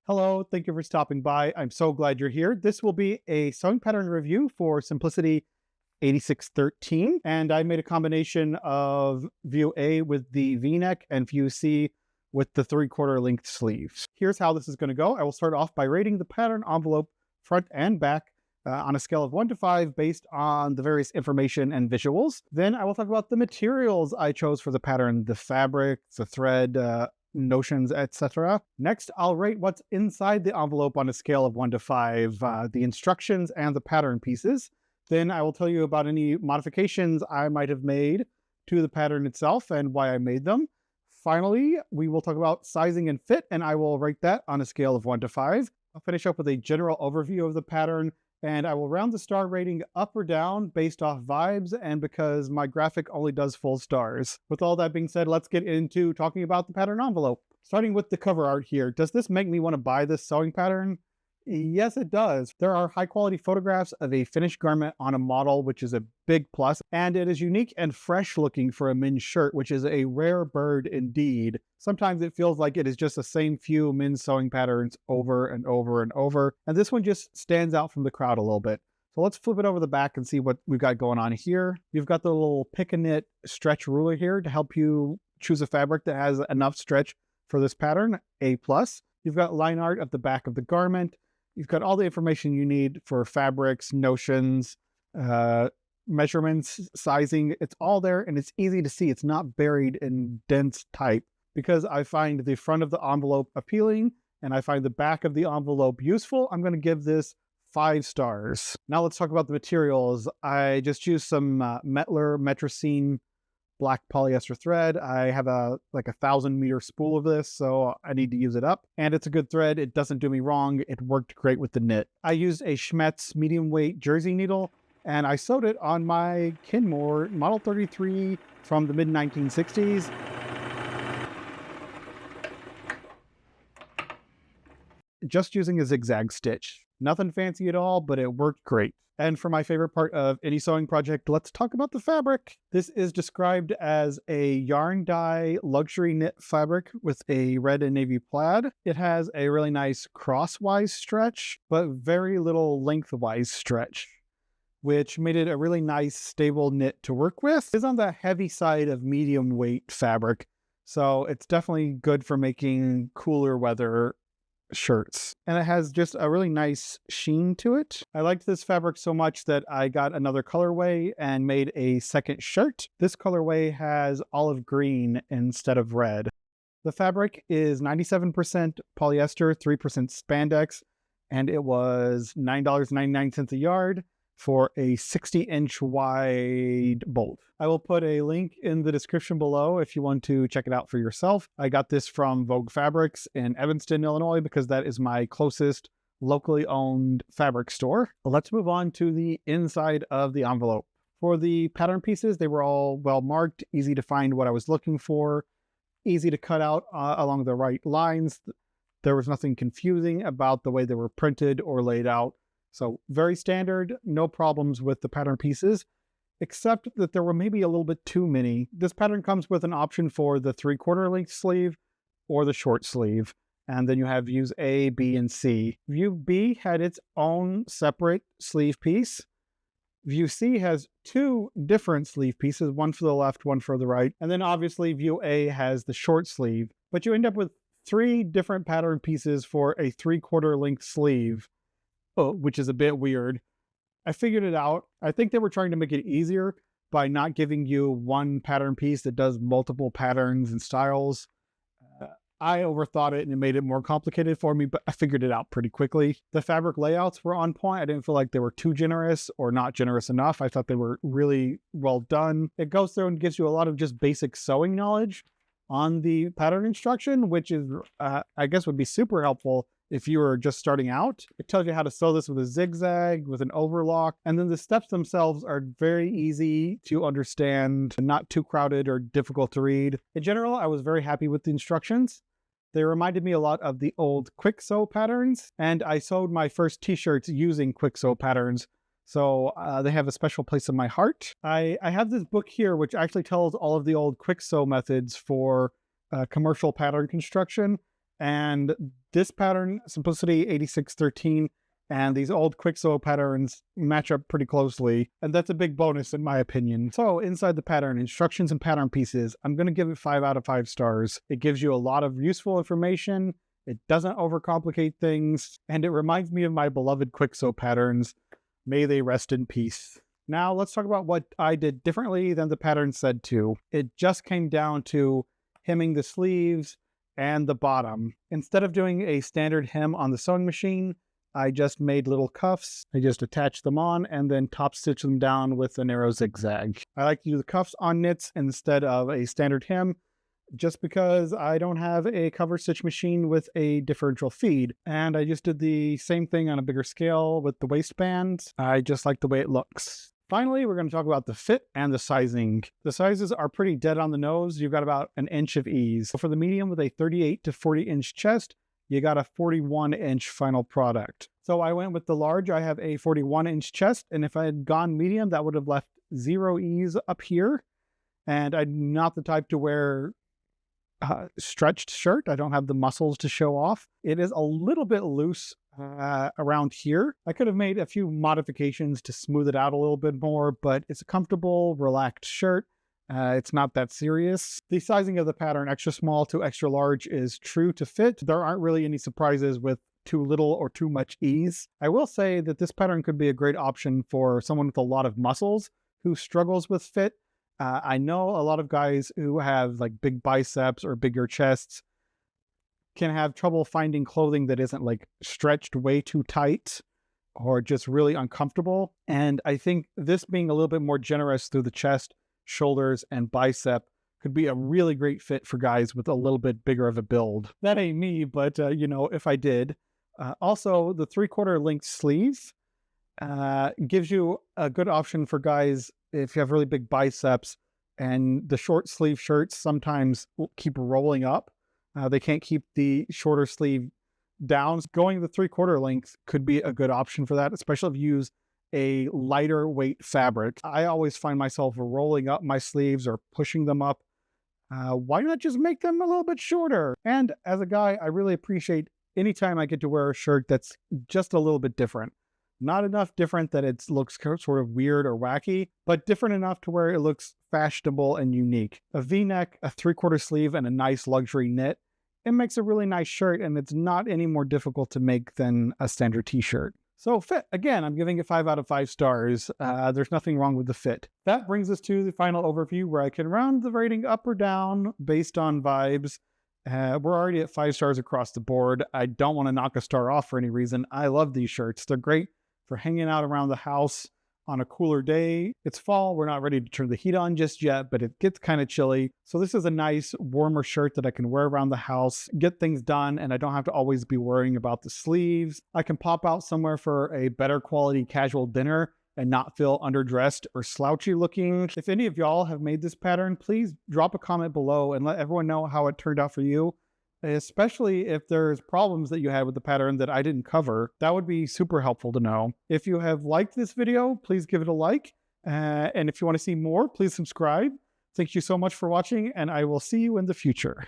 Hello, thank you for stopping by. I'm so glad you're here. This will be a sewing pattern review for Simplicity 8613, and I made a combination of view A with the V-neck and view C with the 3/4 length sleeves. Here's how this is going to go. I will start off by rating the pattern envelope front and back on a scale of 1 to 5 based on the various information and visuals. Then I will talk about the materials I chose for the pattern, the fabric, the thread, notions, etc. Next, I'll rate what's inside the envelope on a scale of 1 to 5, the instructions and the pattern pieces. Then I will tell you about any modifications I might have made to the pattern itself and why I made them. Finally, we will talk about sizing and fit, and I will rate that on a scale of 1 to 5. I'll finish up with a general overview of the pattern, and I will round the star rating up or down based off vibes and because my graphic only does full stars. With all that being said, let's get into talking about the pattern envelope. Starting with the cover art here, does this make me want to buy this sewing pattern? Yes, it does. There are high quality photographs of a finished garment on a model, which is a big plus, and it is unique and fresh looking for a men's shirt, which is a rare bird indeed. Sometimes it feels like it is just the same few men's sewing patterns over and over and over, and this one just stands out from the crowd a little bit. So let's flip it over the back and see what we've got going on here. You've got the little pick a knit stretch ruler here to help you choose a fabric that has enough stretch for this pattern, A+. You've got line art at the back of the garment. You've got all the information you need for fabrics, notions, measurements, sizing. It's all there and it's easy to see. It's not buried in dense type. Because I find the front of the envelope appealing and I find the back of the envelope useful, I'm going to give this 5 stars. Now let's talk about the materials. I just used some Metler Metricine black polyester thread. I have a 1,000-meter spool of this, so I need to use it up. And it's a good thread. It doesn't do me wrong. It worked great with the knit. I used a Schmetz medium weight jersey needle, and I sewed it on my Kenmore Model 33 from the mid-1960s. Just using a zigzag stitch. Nothing fancy at all, but it worked great. And for my favorite part of any sewing project, let's talk about the fabric. This is described as a yarn dye luxury knit fabric with a red and navy plaid. It has a really nice crosswise stretch, but very little lengthwise stretch, which made it a really nice stable knit to work with. It's on the heavy side of medium weight fabric, so it's definitely good for making cooler weather shirts. And it has just a really nice sheen to it. I liked this fabric so much that I got another colorway and made a second shirt. This colorway has olive green instead of red. The fabric is 97% polyester, 3% spandex, and it was $9.99 a yard for a 60-inch wide bolt. I will put a link in the description below if you want to check it out for yourself. I got this from Vogue Fabrics in Evanston, Illinois, because that is my closest locally owned fabric store. Let's move on to the inside of the envelope. For the pattern pieces, they were all well marked, easy to find what I was looking for, easy to cut out along the right lines. There was nothing confusing about the way they were printed or laid out. So very standard, no problems with the pattern pieces, except that there were maybe a little bit too many. This pattern comes with an option for the 3/4 length sleeve or the short sleeve. And then you have views A, B, and C. View B had its own separate sleeve piece. View C has 2 different sleeve pieces, one for the left, one for the right. And then obviously view A has the short sleeve, but you end up with 3 different pattern pieces for a 3/4 length sleeve. Which is a bit weird. I figured it out. I think they were trying to make it easier by not giving you one pattern piece that does multiple patterns and styles. I overthought it and it made it more complicated for me, but I figured it out pretty quickly. The fabric layouts were on point. I didn't feel like they were too generous or not generous enough. I thought they were really well done. It goes through and gives you a lot of just basic sewing knowledge on the pattern instruction, which is, I guess would be super helpful if you were just starting out. It tells you how to sew this with a zigzag, with an overlock, and then the steps themselves are very easy to understand, not too crowded or difficult to read. In general, I was very happy with the instructions. They reminded me a lot of the old quick sew patterns, and I sewed my first t-shirts using quick sew patterns, so they have a special place in my heart. I have this book here which actually tells all of the old quick sew methods for commercial pattern construction, And this pattern, Simplicity 8613, and these old quick sew patterns match up pretty closely, and that's a big bonus in my opinion. So inside the pattern, instructions and pattern pieces, I'm going to give it 5 out of 5 stars. It gives you a lot of useful information, it doesn't overcomplicate things, and it reminds me of my beloved quick sew patterns. May they rest in peace. Now let's talk about what I did differently than the pattern said to. It just came down to hemming the sleeves and the bottom. Instead of doing a standard hem on the sewing machine, I just made little cuffs. I just attached them on and then top stitch them down with a narrow zigzag. I like to do the cuffs on knits instead of a standard hem, just because I don't have a cover stitch machine with a differential feed. And I just did the same thing on a bigger scale with the waistbands. I just like the way it looks. Finally, we're going to talk about the fit and the sizing. The sizes are pretty dead on the nose. You've got about an inch of ease. So for the medium with a 38 to 40 inch chest, you got a 41 inch final product. So I went with the large. I have a 41 inch chest, and if I had gone medium, that would have left 0 ease up here. And I'm not the type to wear stretched shirt. I don't have the muscles to show off. It is a little bit loose around here. I could have made a few modifications to smooth it out a little bit more, but it's a comfortable, relaxed shirt. It's not that serious. The sizing of the pattern, extra small to extra large, is true to fit. There aren't really any surprises with too little or too much ease. I will say that this pattern could be a great option for someone with a lot of muscles who struggles with fit. I know a lot of guys who have like big biceps or bigger chests can have trouble finding clothing that isn't like stretched way too tight or just really uncomfortable. And I think this being a little bit more generous through the chest, shoulders, and bicep could be a really great fit for guys with a little bit bigger of a build. That ain't me, but you know, if I did. Also, the 3/4 length sleeve gives you a good option for guys if you have really big biceps, and the short sleeve shirts sometimes keep rolling up. They can't keep the shorter sleeve down. Going the 3/4 length could be a good option for that, especially if you use a lighter weight fabric. I always find myself rolling up my sleeves or pushing them up. Why not just make them a little bit shorter? And as a guy, I really appreciate anytime I get to wear a shirt that's just a little bit different. Not enough different that it looks sort of weird or wacky, but different enough to where it looks fashionable and unique. A V-neck, a 3/4 sleeve, and a nice luxury knit. It makes a really nice shirt, and it's not any more difficult to make than a standard t-shirt. So fit, again, I'm giving it 5 out of 5 stars. There's nothing wrong with the fit. That brings us to the final overview where I can round the rating up or down based on vibes. We're already at 5 stars across the board. I don't want to knock a star off for any reason. I love these shirts. They're great for hanging out around the house on a cooler day. It's fall. We're not ready to turn the heat on just yet, but it gets kind of chilly. So this is a nice warmer shirt that I can wear around the house, get things done, and I don't have to always be worrying about the sleeves. I can pop out somewhere for a better quality casual dinner and not feel underdressed or slouchy looking. If any of y'all have made this pattern, please drop a comment below and let everyone know how it turned out for you. Especially if there's problems that you had with the pattern that I didn't cover. That would be super helpful to know. If you have liked this video, please give it a like. And if you want to see more, please subscribe. Thank you so much for watching, and I will see you in the future.